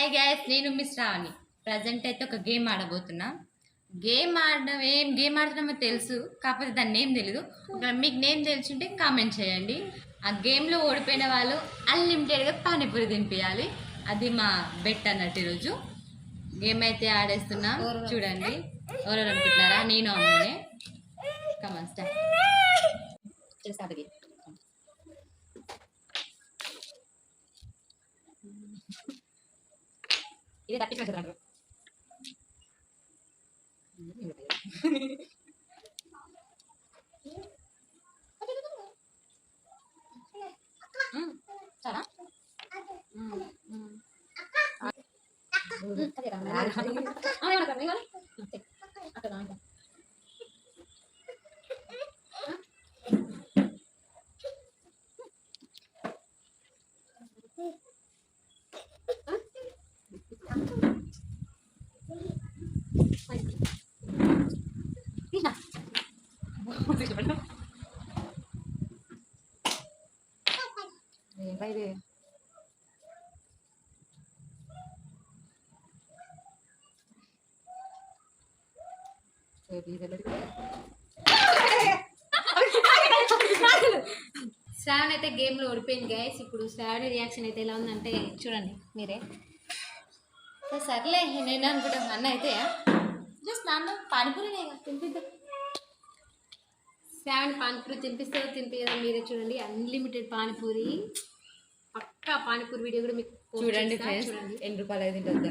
Hi guys, నేను miss రావణి. Present అయితే ఒక గేమ్ ఆడబోతున్నా. గేమ్ ఆడడం ఏం గేమ్ ఆడుతున్నామో తెలుసు, కాకపోతే దాని నేమ్ తెలీదు. మీకు నేమ్ తెలుసుంటే కామెంట్ చేయండి. ఆ గేమ్లో ఓడిపోయిన వాళ్ళు అన్లిమిటెడ్గా పానీపూరి తినిపించాలి. అది మా బెట్ అన్నట్టు ఈరోజు. గేమ్ అయితే ఆడేస్తున్నా, చూడండి. ఎవరెవరు అనుకుంటున్నారా? నేను అమ్మునే. Come on start. ఇది తప్పించుకుంటారు. చాలా శ్రావణ్ అయితే గేమ్లో ఓడిపోయింది గైస్. ఇప్పుడు శ్రావణి రియాక్షన్ అయితే ఎలా ఉందంటే చూడండి మీరే. సర్లే, నేను అనుకుంటా అన్న అయితే జస్ట్ నాన్న పానీపూరినే తినిపిద్దాం. శ్రావణి పానీపూరి తినిపిస్తుందో తినిపించదో మీరే చూడండి. అన్లిమిటెడ్ పానీపూరి, పక్కా పానీపూరి వీడియో కూడా మీకు చూడండి ఫ్రెండ్స్. చూడండి. ₹8 తింటుంది.